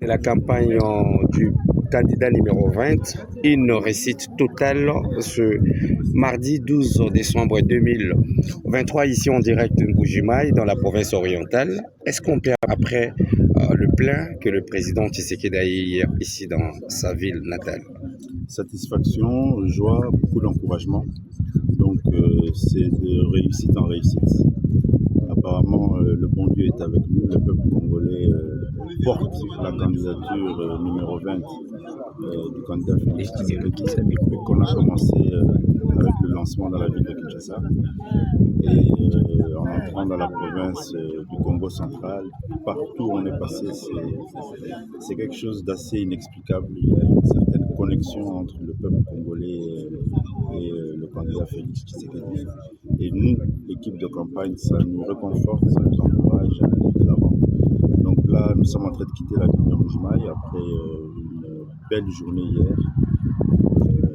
De la campagne du candidat numéro 20, une réussite totale ce mardi 12 décembre 2023 ici en direct de Mbujimaï dans la province orientale. Est-ce qu'on peut après le plein que le président Tshisekedi a eu hier ici dans sa ville natale? Satisfaction, joie, beaucoup d'encouragement. Donc c'est de réussite en réussite. Apparemment, le bon Dieu est avec nous. Le peuple congolais porte la candidature numéro 20 du candidat Félix Tshisekedi, qu'on a commencé avec le lancement dans la ville de Kinshasa. Et en entrant dans la province du Congo central, partout où on est passé, c'est quelque chose d'assez inexplicable. Il y a une certaine connexion entre le peuple congolais et le candidat Félix Tshisekedi. Et nous, l'équipe de campagne, ça nous réconforte, ça nous encourage à aller de l'avant. Donc là, nous sommes en train de quitter la ville de Mbujimaï après une belle journée hier.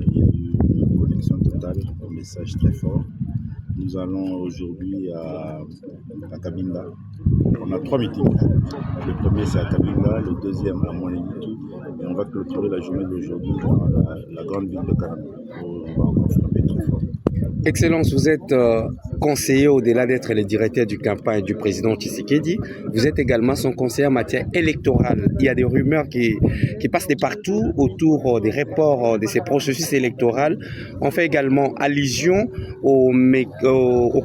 Il y a eu une connexion totale, un message très fort. Nous allons aujourd'hui à Cabinda. On a 3 meetings. Le premier c'est à Cabinda, le deuxième à Mouaneguitou. Et on va clôturer la journée d'aujourd'hui dans la grande ville de Karamé. On va encore frapper très fort. Excellence, vous êtes conseiller au-delà d'être le directeur du campagne du président Tshisekedi. Vous êtes également son conseiller en matière électorale. Il y a des rumeurs qui passent de partout autour des reports de ces processus électoraux. On fait également allusion au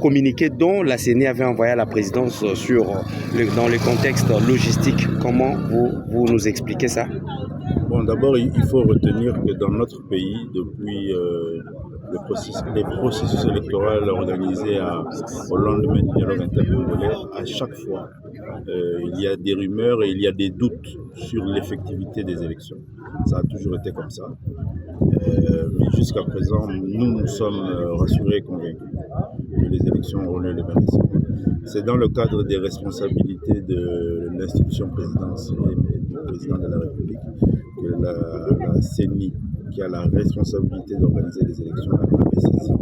communiqué dont la CENI avait envoyé à la présidence dans le contexte logistique. Comment vous nous expliquez ça? Bon, d'abord, il faut retenir que dans notre pays, depuis les processus électoraux organisés au lendemain du dialogue intercongolais, à chaque fois, il y a des rumeurs et il y a des doutes sur l'effectivité des élections. Ça a toujours été comme ça. Mais jusqu'à présent, nous sommes rassurés et convaincus que les élections auront lieu le 20 décembre. C'est dans le cadre des responsabilités de l'institution présidentielle et du président de la République que la CENI, qui a la responsabilité d'organiser les élections, a été saisie.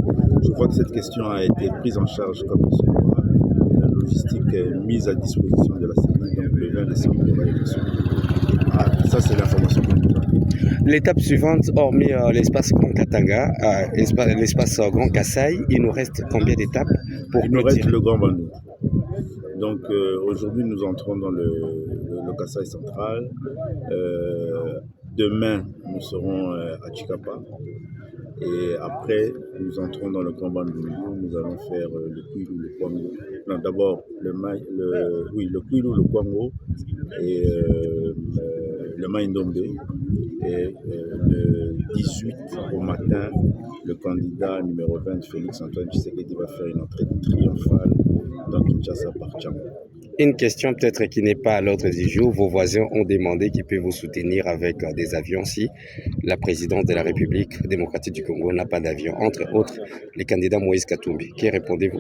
Je crois que cette question a été prise en charge comme il se doit. La logistique est mise à disposition de la CENI, donc le 20 décembre, il y aura l'élection. Ça, c'est l'information que nous avons. L'étape suivante, hormis l'espace Grand Katanga, l'espace Grand Kassai, il nous reste combien d'étapes pour Il nous reste le Grand Bandou. Donc aujourd'hui, nous entrons dans le Kassai central. Demain, nous serons à Chikapa. Et après, nous entrons dans le Grand Bandou. Nous allons faire le Kwilu, le Kwango. Non, d'abord le Kwilu, le Kwango et le Maïndombe. Et le 18 au matin, le candidat numéro 20, Félix Antoine Tshisekedi, va faire une entrée triomphale dans Kinshasa par Tchamba. Une question peut-être qui n'est pas à l'ordre du jour. Vos voisins ont demandé qu'ils peuvent vous soutenir avec des avions si la présidence de la République démocratique du Congo n'a pas d'avion. Entre autres, les candidats Moïse Katumbi. Qui répondez-vous?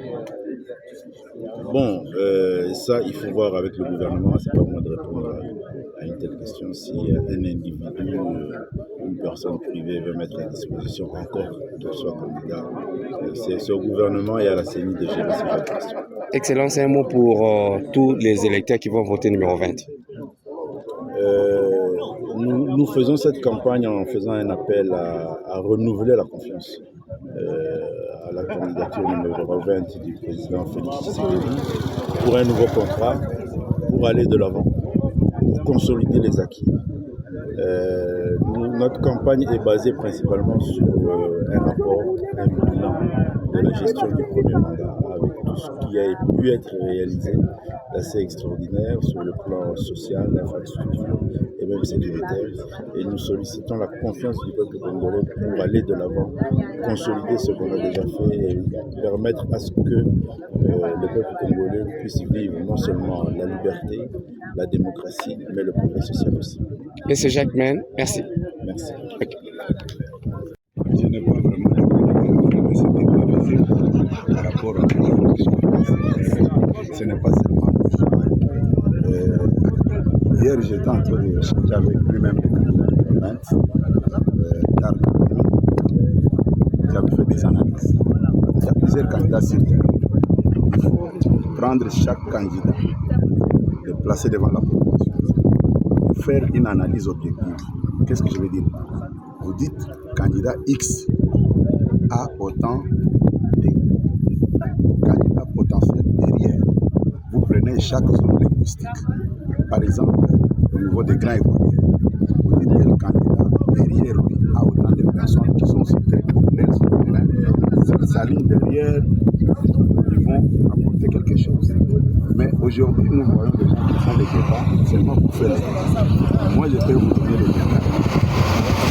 Bon, ça, il faut voir avec le gouvernement. C'est pas moi de répondre à une telle question. Si un individu, une personne privée veut mettre à disposition encore de soit candidat, c'est au gouvernement et à la CENI de gérer cette question. Excellence, un mot pour tous les électeurs qui vont voter numéro 20. Nous faisons cette campagne en faisant un appel à renouveler la confiance à la candidature numéro 20 du président Félix Tshisekedi pour un nouveau contrat, pour aller de l'avant, pour consolider les acquis. Notre campagne est basée principalement sur un rapport, un bilan de la gestion du premier mandat, avec tout ce qui a pu être réalisé d'assez extraordinaire sur le plan social, l'infrastructure et même sécuritaire. Et nous sollicitons la confiance du peuple congolais pour aller de l'avant, consolider ce qu'on a déjà fait et permettre à ce que le peuple congolais puisse vivre non seulement la liberté, la démocratie, mais le progrès social aussi. Monsieur Jacques Men, merci. Merci. Okay. Je n'ai pas vraiment de mais c'était pas facile par rapport à ce n'est pas seulement. Hier, j'étais en train d'échanger avec lui-même le candidat car j'avais fait des analyses. Il y a plusieurs candidats sur le terrain. Il faut prendre chaque candidat, le placer devant la population. Il faire une analyse objective. Qu'est-ce que je veux dire? Vous dites candidat X a autant de candidats potentiels derrière. Vous prenez chaque zone linguistique. Par exemple, au niveau des grands économiens, vous dites quel candidat derrière lui a autant de personnes qui sont aussi très populaires sur le terrain. S'ils s'alignent derrière, ils vont apporter quelque chose. Mais aujourd'hui, nous voyons des gens qui font des débats seulement pour faire les débats. Moi, je peux vous donner les débats.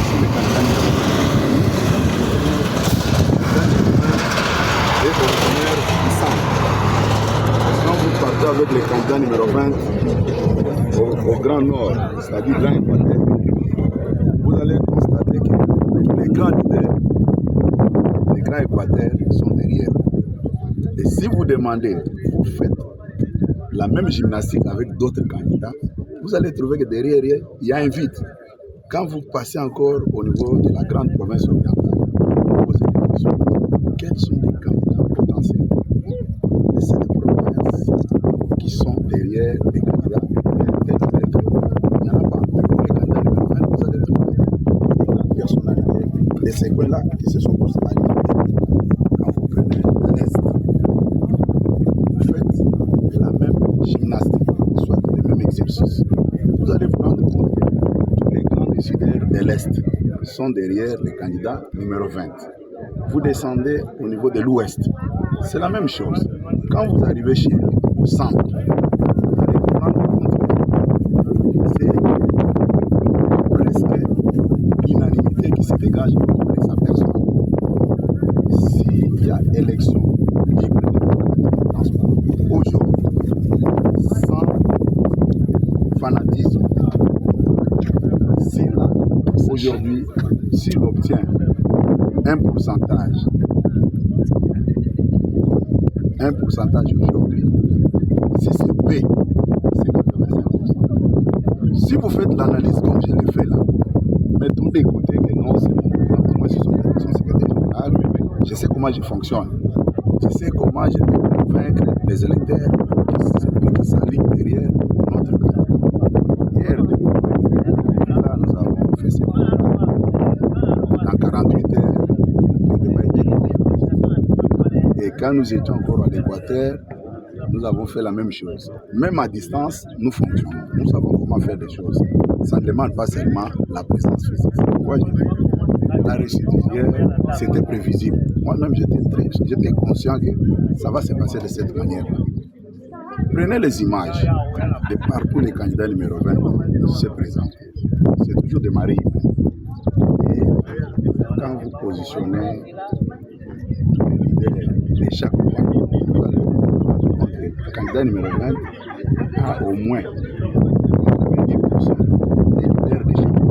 C'est les candidats et originaires ensemble. Quand vous partez avec les candidats numéro 20 au Grand Nord, c'est-à-dire Grand Équateur, vous allez constater que les grands leaders, les Grands Équateurs sont derrière. Et si vous demandez, vous faites la même gymnastique avec d'autres candidats, vous allez trouver que derrière, il y a un vide. Quand vous passez encore au niveau de la grande province orientale, vous posez des questions. Quels sont les candidats potentiels de cette province qui sont derrière les candidats tels que il n'y en a pas. Pour les candidats numéro 20, vous allez trouver des grandes personnalités de ces coins-là qui se sont tous alimentés. Quand vous prenez l'Est, vous faites la même gymnastique, soit les mêmes exercices. Vous allez vous rendre compte que tous les grands décideurs de l'Est sont derrière les candidats numéro 20. Vous descendez au niveau de l'Ouest, c'est la même chose. Quand vous arrivez chez lui, au centre, vous allez vous rendre compte que c'est presque l'unanimité qui se dégage autour de sa personne. S'il y a élection libre de transparence aujourd'hui, sans fanatisme, aujourd'hui, s'il obtient un pourcentage aujourd'hui, si c'est B, c'est 85%. Si vous faites l'analyse comme je l'ai fait là, mettons des côtés que non, c'est bon. Moi, je suis son secrétaire général, je sais comment je fonctionne. Je sais comment je peux convaincre les électeurs qui s'alignent derrière notre candidat. Hier, là, nous avons fait ce débat. Dans 48 heures, le débat était fini. Et quand nous étions encore à l'Équateur, nous avons fait la même chose. Même à distance, nous fonctionnons. Nous savons comment faire des choses. Ça ne demande pas seulement la présence physique. C'est pourquoi je dis, la réussite hier, c'était prévisible. Moi-même, j'étais conscient que ça va se passer de cette manière-là. Prenez les images de partout les candidats numéro 20 se présentent. C'est toujours des maris. Et quand vous positionnez tous les leaders de chaque point, vous allez vous rendre compte que le candidat numéro 20 a au moins 90% des leaders de chaque point.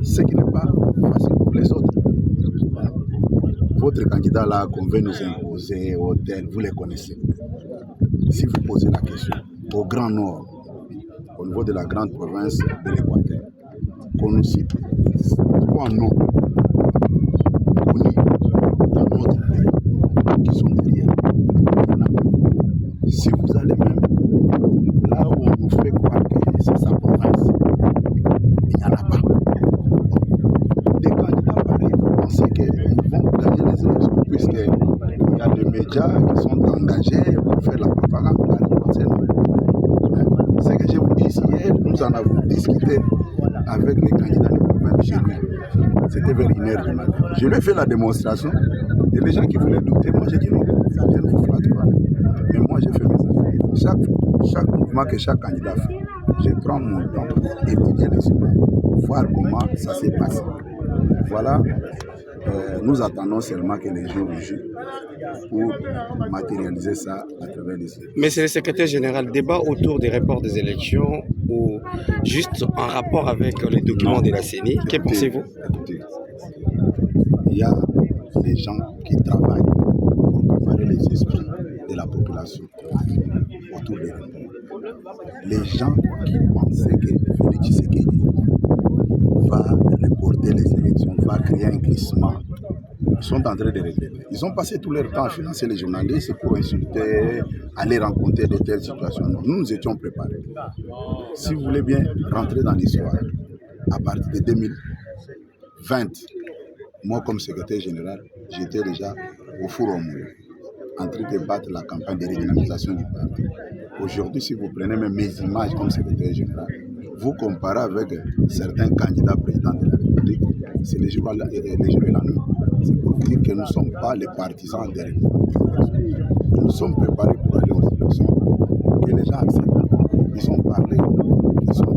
Ce qui n'est pas facile pour les autres. Votre candidat là qu'on veut nous imposer au hôtel, vous les connaissez. Si vous posez la question au Grand Nord, au niveau de la grande province de l'Équateur, qu'on nous cite 3 noms connus dans notre pays qui sont derrière. Si vous allez même là où on nous fait croire que c'est sa province, il n'y en a pas. Des candidats pareils, vous pensez qu'ils vont gagner les élections puisqu'il y a des médias qui sont engagés pour faire la propagande. Ce que je vous dis ici, hier, nous en avons discuté avec les candidats numéro 20 chez lui. C'était vers 1h du matin. Je lui ai fait la démonstration et les gens qui voulaient douter, moi j'ai dit non, je ne vous flatte pas. Mais moi j'ai fait mes affaires. Chaque mouvement que chaque candidat fait, je prends mon temps pour étudier les images, voir comment ça s'est passé. Voilà, nous attendons seulement que les jours jouent pour matérialiser ça à travers les élections. Mais c'est le secrétaire général débat autour des reports des élections ou juste en rapport avec les documents de la CENI. Que pensez-vous? Écoutez, il y a des gens qui travaillent pour préparer les esprits de la population autour des reports. Les gens qui pensaient que Félix Tshisekedi va reporter les élections, va créer un glissement sont en train de régler. Ils ont passé tout leur temps à financer les journalistes pour insulter, aller rencontrer de telles situations. Nous, nous étions préparés. Si vous voulez bien rentrer dans l'histoire, à partir de 2020, moi comme secrétaire général, j'étais déjà au four au moulin, en train de battre la campagne de redynamisation du parti. Aujourd'hui, si vous prenez même mes images comme secrétaire général, vous comparez avec certains candidats présidents de la République, c'est les jours et la nuit. C'est pour dire que nous ne sommes pas les partisans des républicains. Nous sommes préparés pour aller aux élections, que les gens acceptent. Ils ont parlé, ils sont